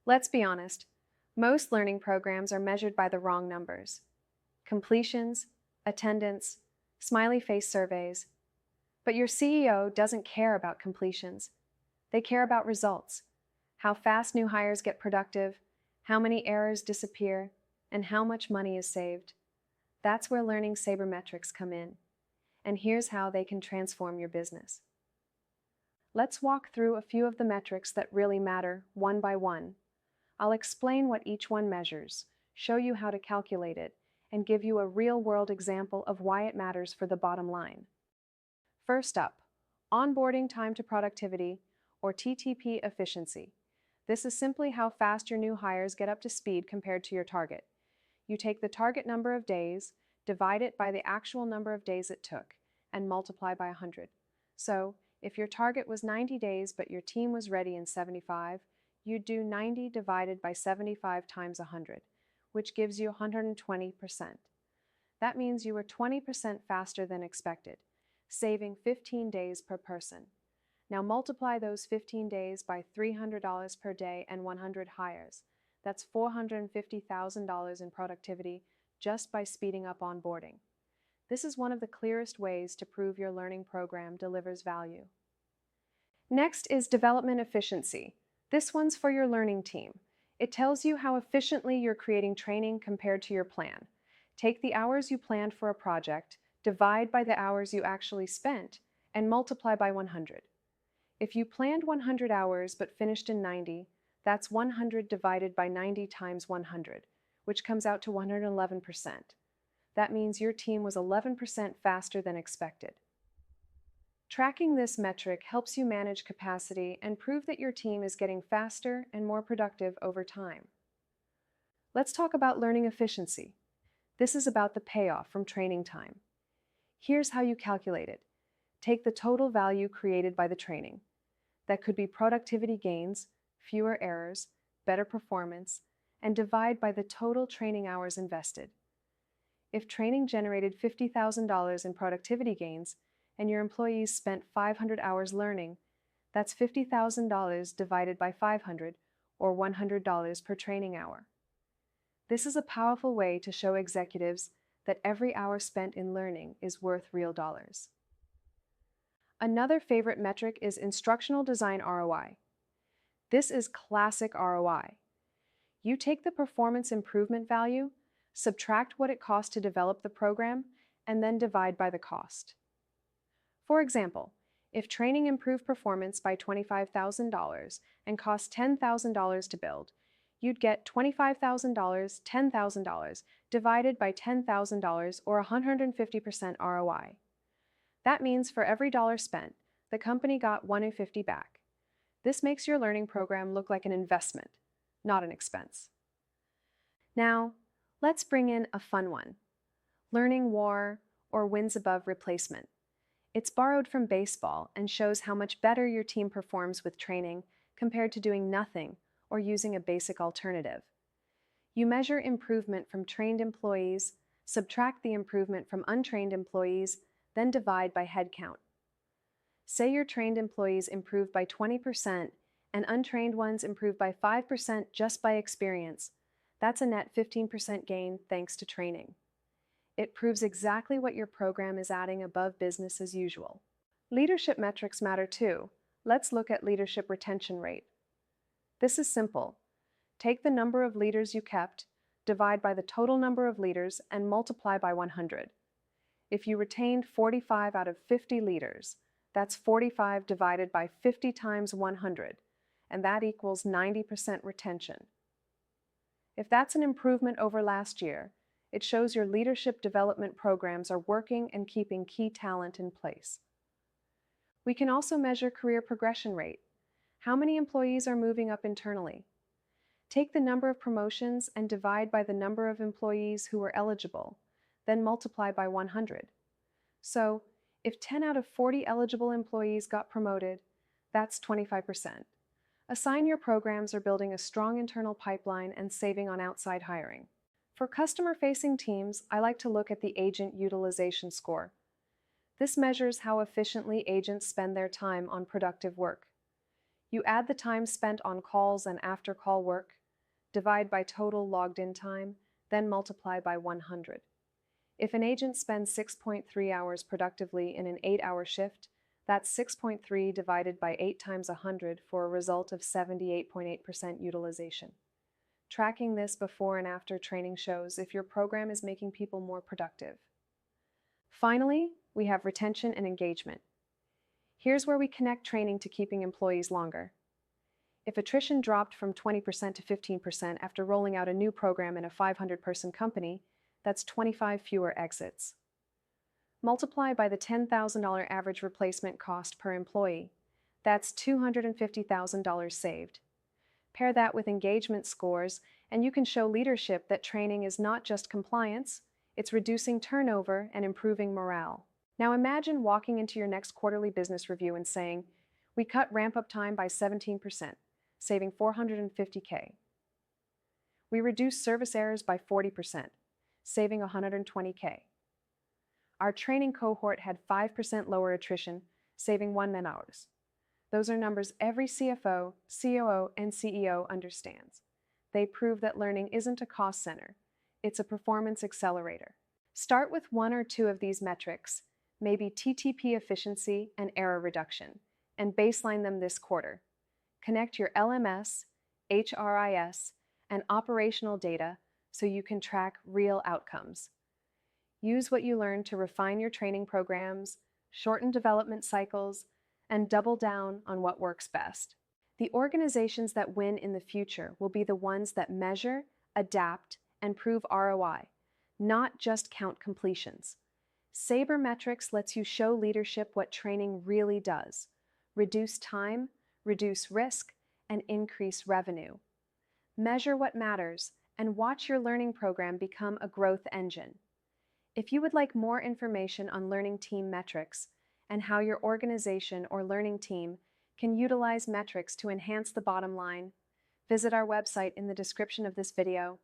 Let's be honest, most learning programs are measured by the wrong numbers. Completions, attendance, smiley face surveys. But your CEO doesn't care about completions. They care about results, how fast new hires get productive, how many errors disappear, and how much money is saved. That's where learning Sabermetrics come in. And here's how they can transform your business. Let's walk through a few of the metrics that really matter, one by one. I'll explain what each one measures, show you how to calculate it, and give you a real-world example of why it matters for the bottom line. First up, onboarding time to productivity, or TTP efficiency. This is simply how fast your new hires get up to speed compared to your target. You take the target number of days, divide it by the actual number of days it took, and multiply by 100. So, if your target was 90 days but your team was ready in 75, you'd do 90 divided by 75 times 100, which gives you 120%. That means you were 20% faster than expected, saving 15 days per person. Now multiply those 15 days by $300 per day and 100 hires. That's $450,000 in productivity just by speeding up onboarding. This is one of the clearest ways to prove your learning program delivers value. Next is development efficiency. This one's for your learning team. It tells you how efficiently you're creating training compared to your plan. Take the hours you planned for a project, divide by the hours you actually spent, and multiply by 100. If you planned 100 hours but finished in 90, that's 100 divided by 90 times 100, which comes out to 111%. That means your team was 11% faster than expected. Tracking this metric helps you manage capacity and prove that your team is getting faster and more productive over time. Let's talk about learning efficiency. This is about the payoff from training time. Here's how you calculate it. Take the total value created by the training. That could be productivity gains, fewer errors, better performance, and divide by the total training hours invested. If training generated $50,000 in productivity gains and your employees spent 500 hours learning, that's $50,000 divided by 500, or $100 per training hour. This is a powerful way to show executives that every hour spent in learning is worth real dollars. Another favorite metric is instructional design ROI. This is classic ROI. You take the performance improvement value, subtract what it cost to develop the program, and then divide by the cost. For example, if training improved performance by $25,000 and cost $10,000 to build, you'd get $25,000, $10,000 divided by $10,000, or 150% ROI. That means for every dollar spent, the company got $1.50 back. This makes your learning program look like an investment, not an expense. Now, let's bring in a fun one. Learning WAR, or wins above replacement. It's borrowed from baseball and shows how much better your team performs with training compared to doing nothing or using a basic alternative. You measure improvement from trained employees, subtract the improvement from untrained employees, then divide by headcount. Say your trained employees improved by 20% and untrained ones improved by 5% just by experience. That's a net 15% gain thanks to training. It proves exactly what your program is adding above business as usual. Leadership metrics matter too. Let's look at leadership retention rate. This is simple. Take the number of leaders you kept, divide by the total number of leaders, and multiply by 100. If you retained 45 out of 50 leaders, that's 45 divided by 50 times 100, and that equals 90% retention. If that's an improvement over last year, it shows your leadership development programs are working and keeping key talent in place. We can also measure career progression rate. How many employees are moving up internally? Take the number of promotions and divide by the number of employees who are eligible, then multiply by 100. So, if 10 out of 40 eligible employees got promoted, that's 25%. A sign your programs are building a strong internal pipeline and saving on outside hiring. For customer-facing teams, I like to look at the agent utilization score. This measures how efficiently agents spend their time on productive work. You add the time spent on calls and after-call work, divide by total logged-in time, then multiply by 100. If an agent spends 6.3 hours productively in an 8-hour shift, that's 6.3 divided by 8 times 100 for a result of 78.8% utilization. Tracking this before and after training shows if your program is making people more productive. Finally, we have retention and engagement. Here's where we connect training to keeping employees longer. If attrition dropped from 20% to 15% after rolling out a new program in a 500-person company, that's 25 fewer exits. Multiply by the $10,000 average replacement cost per employee. That's $250,000 saved. Pair that with engagement scores, and you can show leadership that training is not just compliance, it's reducing turnover and improving morale. Now imagine walking into your next quarterly business review and saying, "We cut ramp-up time by 17%, saving $450K. We reduced service errors by 40%, saving $120K. Our training cohort had 5% lower attrition, saving 1 man-hours." Those are numbers every CFO, COO, and CEO understands. They prove that learning isn't a cost center, it's a performance accelerator. Start with 1 or 2 of these metrics, maybe TTP efficiency and error reduction, and baseline them this quarter. Connect your LMS, HRIS, and operational data so you can track real outcomes. Use what you learn to refine your training programs, shorten development cycles, and double down on what works best. The organizations that win in the future will be the ones that measure, adapt, and prove ROI, not just count completions. Sabermetrics lets you show leadership what training really does: reduce time, reduce risk, and increase revenue. Measure what matters and watch your learning program become a growth engine. If you would like more information on learning team metrics and how your organization or learning team can utilize metrics to enhance the bottom line, visit our website in the description of this video.